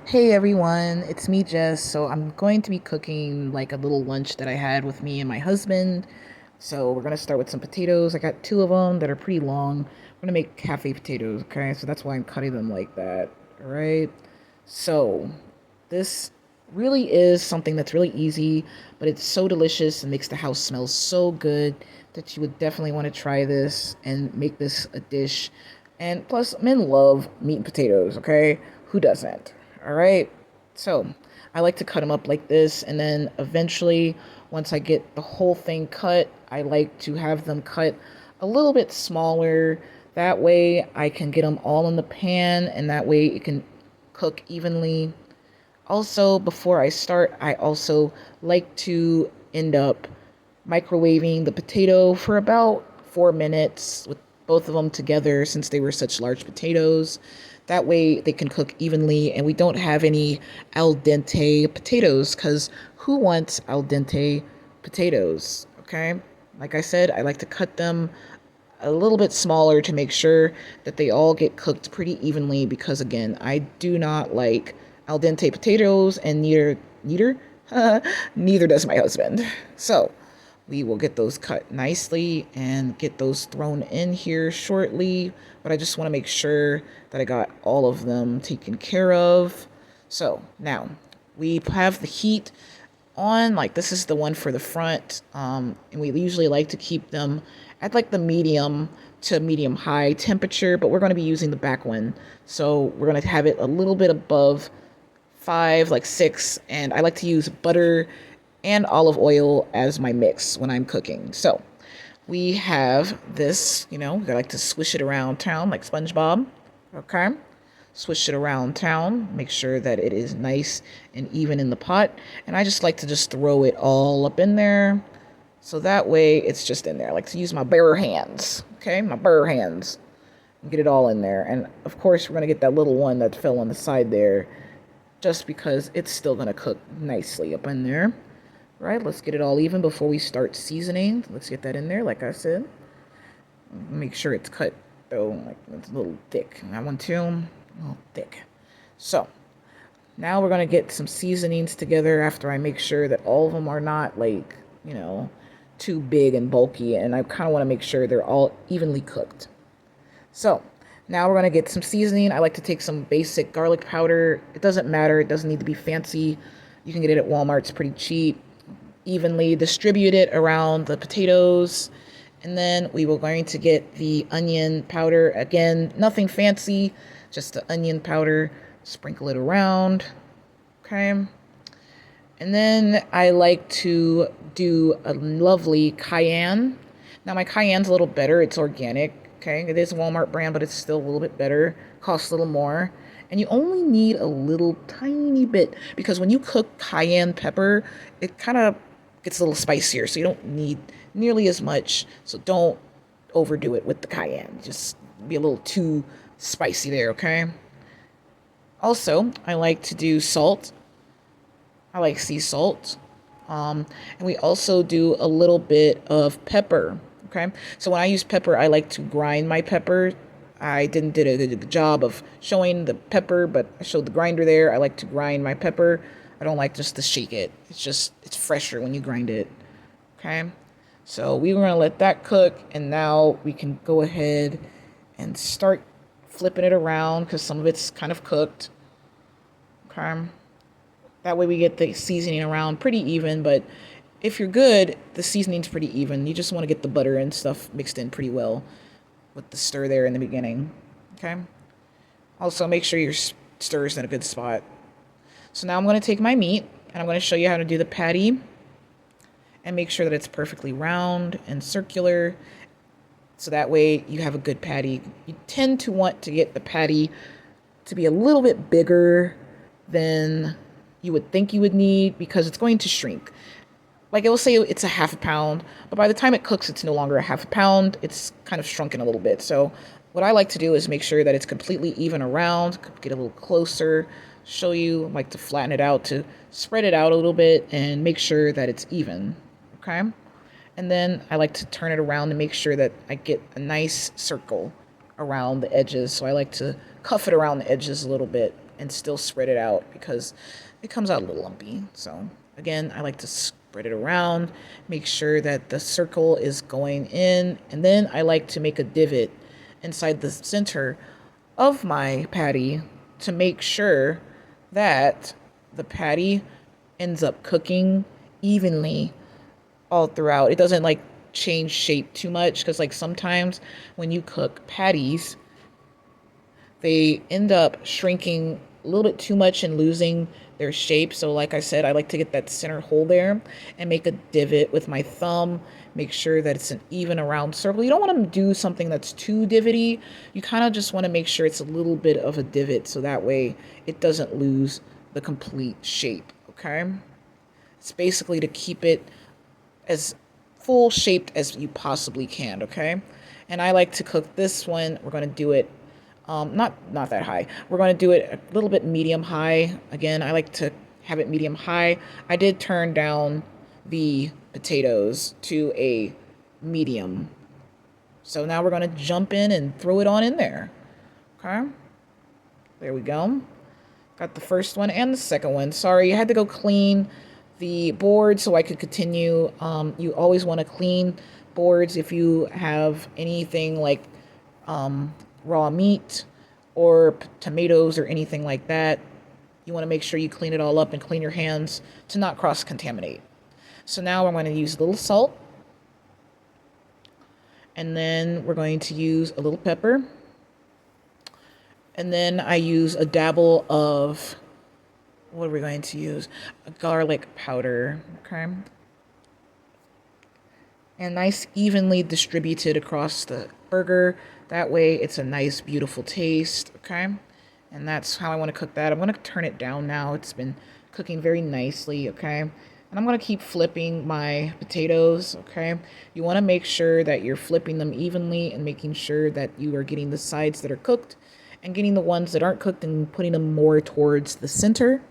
Hey everyone, it's me Jess. So I'm going to be cooking like a little lunch that I had with me and my husband. So we're gonna start with some potatoes. I got two of them that are pretty long. I'm gonna make cafe potatoes, okay? So that's why I'm cutting them like that. All right. So this really is something that's really easy, but it's so delicious and makes the house smell so good that you would definitely want to try this and make this a dish. And plus, men love meat and potatoes, okay? Who doesn't? All right. So I like to cut them up like this, and then eventually, once I get the whole thing cut, I like to have them cut a little bit smaller. That way, I can get them all in the pan, and that way it can cook evenly. Also, before I start, I also like to end up microwaving the potato for about 4 minutes with both of them together since they were such large potatoes. That way they can cook evenly and we don't have any al dente potatoes because who wants al dente potatoes? Okay. Like I said, I like to cut them a little bit smaller to make sure that they all get cooked pretty evenly because again, I do not like al dente potatoes and neither neither does my husband. So, we will get those cut nicely and get those thrown in here shortly, but I just want to make sure that I got all of them taken care of. So, now we have the heat on, like this is the one for the front, and we usually like to keep them at like the medium to medium high temperature, but we're going to be using the back one, so we're going to have it a little bit above five, like six, and I like to use butter and olive oil as my mix when I'm cooking. So we have this, I like to swish it around town like SpongeBob. Okay, swish it around town, make sure that it is nice and even in the pot. And I just like to just throw it all up in there. So that way it's just in there. I like to use my bare hands. Okay, my bare hands. And get it all in there. And of course, we're going to get that little one that fell on the side there just because it's still going to cook nicely up in there. Right, let's get it all even before we start seasoning. Let's get that in there, like I said. Make sure it's cut, though, like it's a little thick. That one too, a little thick. So, now we're going to get some seasonings together after I make sure that all of them are not, like, too big and bulky. And I kind of want to make sure they're all evenly cooked. So, now we're going to get some seasoning. I like to take some basic garlic powder. It doesn't matter. It doesn't need to be fancy. You can get it at Walmart. It's pretty cheap. Evenly distribute it around the potatoes. And then we were going to get the onion powder. Again, nothing fancy, just the onion powder. Sprinkle it around. Okay. And then I like to do a lovely cayenne. Now, my cayenne's a little better. It's organic. Okay. It is a Walmart brand, but it's still a little bit better. Costs a little more. And you only need a little tiny bit because when you cook cayenne pepper, it kind of gets a little spicier. So you don't need nearly as much. So don't overdo it with the cayenne. Just be a little too spicy there. Okay. Also, I like to do salt. I like sea salt. And we also do a little bit of pepper. Okay. So when I use pepper, I like to grind my pepper. I didn't did a good job of showing the pepper, but I showed the grinder there. I like to grind my pepper. I don't like just to shake it. It's fresher when you grind it. Okay. So we were going to let that cook, and now we can go ahead and start flipping it around because some of it's kind of cooked. Okay. That way we get the seasoning around pretty even, but if you're good, the seasoning's pretty even. You just want to get the butter and stuff mixed in pretty well with the stir there in the beginning. Okay? Also, make sure your stir's in a good spot. So now I'm going to take my meat and I'm going to show you how to do the patty and make sure that it's perfectly round and circular so that way you have a good patty. You tend to want to get the patty to be a little bit bigger than you would think you would need because it's going to shrink. Like it will say it's a half a pound, but by the time it cooks, it's no longer a half a pound. It's kind of shrunken a little bit. So what I like to do is make sure that it's completely even around, get a little closer, show you, like to flatten it out, to spread it out a little bit and make sure that it's even. Okay. And then I like to turn it around to make sure that I get a nice circle around the edges. So I like to cuff it around the edges a little bit. and still spread it out because it comes out a little lumpy. So again, I like to spread it around, make sure that the circle is going in, and then I like to make a divot inside the center of my patty to make sure that the patty ends up cooking evenly all throughout. It doesn't like change shape too much because like sometimes when you cook patties, they end up shrinking a little bit too much and losing their shape. So like I said, I like to get that center hole there and make a divot with my thumb, make sure that it's an even around circle. You don't want to do something that's too divoty. You kind of just want to make sure it's a little bit of a divot so that way it doesn't lose the complete shape, okay? It's basically to keep it as full shaped as you possibly can, okay? And I like to cook this one. We're going to do it not that high. We're going to do it a little bit medium high. Again, I like to have it medium high. I did turn down the potatoes to a medium. So now we're going to jump in and throw it on in there. Okay? There we go. Got the first one and the second one. Sorry, I had to go clean the board so I could continue. You always want to clean boards if you have anything like raw meat or tomatoes or anything like that. You want to make sure you clean it all up and clean your hands to not cross-contaminate. So now I'm going to use a little salt. And then we're going to use a little pepper. And then I use a dabble of, what are we going to use? A garlic powder, okay? And nice evenly distributed across the burger. That way it's a nice, beautiful taste, okay? And that's how I want to cook that. I'm going to turn it down now. It's been cooking very nicely, okay? And I'm going to keep flipping my potatoes, okay? You want to make sure that you're flipping them evenly and making sure that you are getting the sides that are cooked and getting the ones that aren't cooked and putting them more towards the center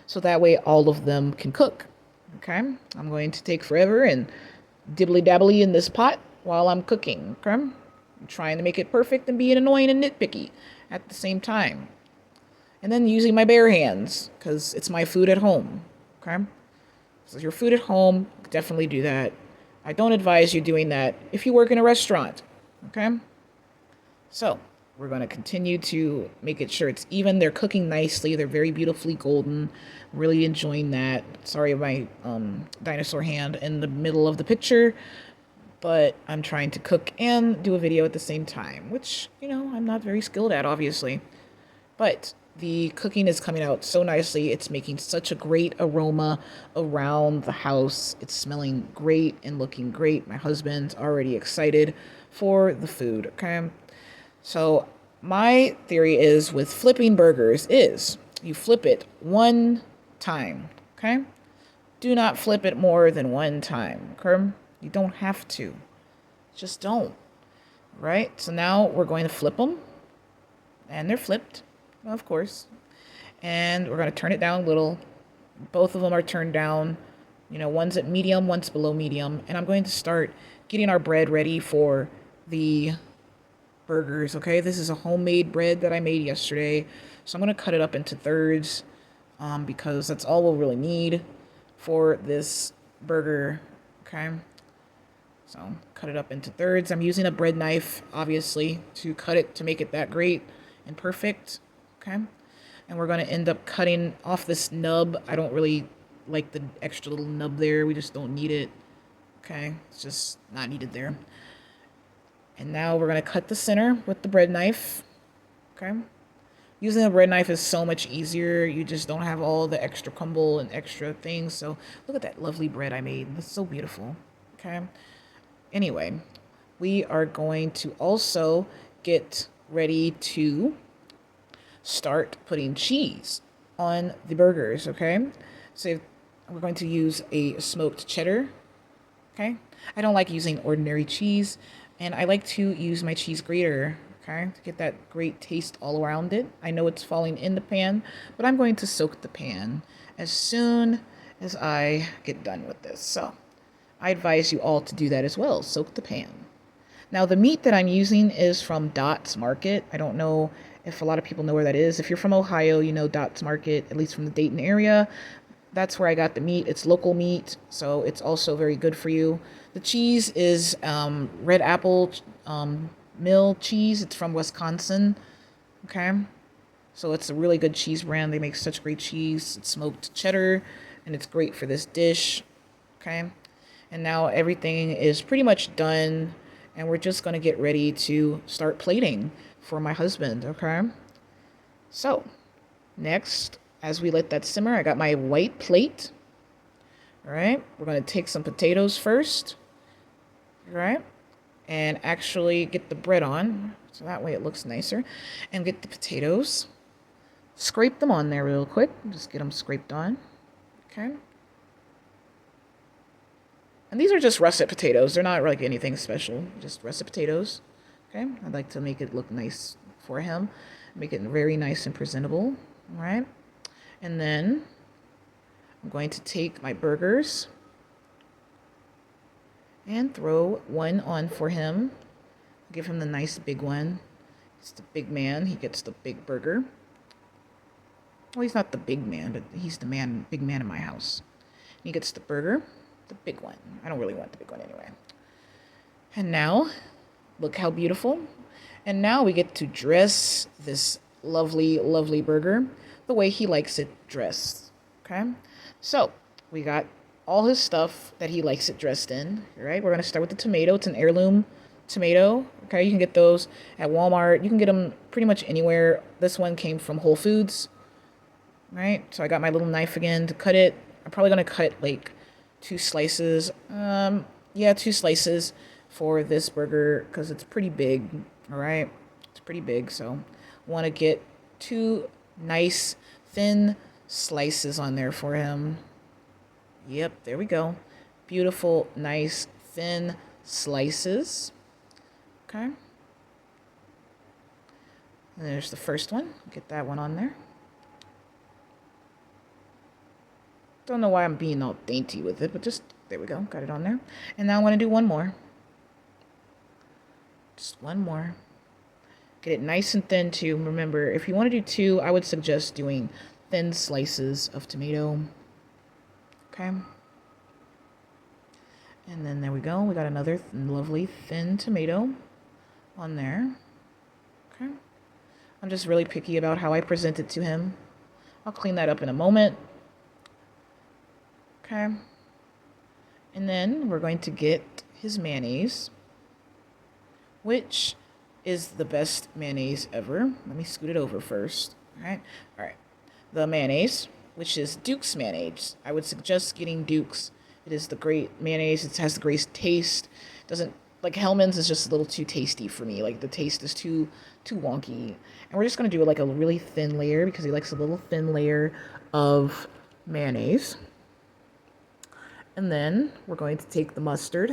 so that way all of them can cook, okay? I'm going to take forever and dibbly-dabbly in this pot while I'm cooking, okay? I'm trying to make it perfect and being annoying and nitpicky at the same time. And then using my bare hands, because it's my food at home, okay? So your food at home, definitely do that. I don't advise you doing that if you work in a restaurant, okay? So we're going to continue to make it sure it's even. They're cooking nicely. They're very beautifully golden. Really enjoying that. Sorry, my dinosaur hand in the middle of the picture. But I'm trying to cook and do a video at the same time, which, you know, I'm not very skilled at, obviously. But the cooking is coming out so nicely. It's making such a great aroma around the house. It's smelling great and looking great. My husband's already excited for the food, okay? So my theory is with flipping burgers is you flip it one time, okay? Do not flip it more than one time, okay? You don't have to. Just don't, right? So now we're going to flip them. And they're flipped, of course. And we're going to turn it down a little. Both of them are turned down. You know, one's at medium, one's below medium. And I'm going to start getting our bread ready for the burgers, okay? This is a homemade bread that I made yesterday. So I'm going to cut it up into thirds because that's all we'll really need for this burger, okay? So cut it up into thirds. I'm using a bread knife, obviously, to cut it to make it that great and perfect, okay? And we're going to end up cutting off this nub. I don't really like the extra little nub there. We just don't need it, okay? It's just not needed there. And now we're going to cut the center with the bread knife, okay? Using a bread knife is so much easier. You just don't have all the extra crumble and extra things. So look at that lovely bread I made. That's so beautiful, okay? Anyway, we are going to also get ready to start putting cheese on the burgers, okay? So we're going to use a smoked cheddar, okay? I don't like using ordinary cheese, and I like to use my cheese grater, okay, to get that great taste all around it. I know it's falling in the pan, but I'm going to soak the pan as soon as I get done with this. So I advise you all to do that as well. Soak the pan. Now, the meat that I'm using is from Dots Market. I don't know if a lot of people know where that is. If you're from Ohio, you know Dots Market, at least from the Dayton area. That's where I got the meat. It's local meat, so it's also very good for you. The cheese is Red Apple Mill cheese. It's from Wisconsin. Okay, so it's a really good cheese brand. They make such great cheese. It's smoked cheddar, and it's great for this dish. Okay, and now everything is pretty much done, and we're just gonna get ready to start plating for my husband. Okay, so next, as we let that simmer, I got my white plate. All right, we're gonna take some potatoes first. All right, and actually get the bread on, so that way it looks nicer. And get the potatoes, scrape them on there real quick. Just get them scraped on. Okay. And these are just russet potatoes. They're not like anything special, just russet potatoes. Okay, I'd like to make it look nice for him, make it very nice and presentable. All right, and then I'm going to take my burgers and throw one on for him. Give him the nice big one. He's the big man. He gets the big burger. Well, he's not the big man, but he's the man, big man in my house. He gets the burger, the big one. I don't really want the big one anyway. And now, look how beautiful. And now we get to dress this lovely, lovely burger the way he likes it dressed. Okay? So, we got all his stuff that he likes it dressed in. All right? We're going to start with the tomato. It's an heirloom tomato. Okay? You can get those at Walmart. You can get them pretty much anywhere. This one came from Whole Foods. Right? So I got my little knife again to cut it. I'm probably going to cut like 2 slices. Yeah, 2 slices for this burger because it's pretty big. All right? It's pretty big, so I want to get 2 nice thin slices on there for him. Yep, there we go. Beautiful, nice, thin slices. Okay. And there's the first one. Get that one on there. Don't know why I'm being all dainty with it, but just, there we go. Got it on there. And now I want to do one more. Just one more. Get it nice and thin too. Remember, if you want to do 2, I would suggest doing thin slices of tomato. Okay. And then there we go. We got another lovely thin tomato on there. Okay. I'm just really picky about how I present it to him. I'll clean that up in a moment. Okay. And then we're going to get his mayonnaise, which is the best mayonnaise ever. Let me scoot it over first. All right. All right. The mayonnaise, which is Duke's mayonnaise. I would suggest getting Duke's. It is the great mayonnaise. It has the great taste. Doesn't like Hellmann's is just a little too tasty for me. Like the taste is too wonky. And we're just gonna do like a really thin layer because he likes a little thin layer of mayonnaise. And then we're going to take the mustard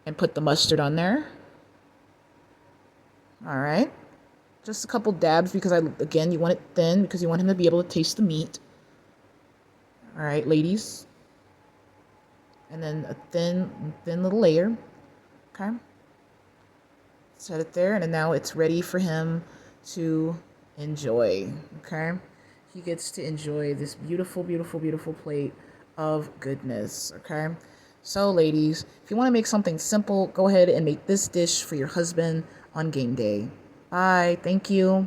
and put the mustard on there. All right. Just a couple dabs because again, you want it thin because you want him to be able to taste the meat. All right, ladies. And then a thin little layer. Okay. Set it there, and then now it's ready for him to enjoy. Okay. He gets to enjoy this beautiful, beautiful, beautiful plate of goodness. Okay. So, ladies, if you want to make something simple, go ahead and make this dish for your husband on game day. Bye. Thank you.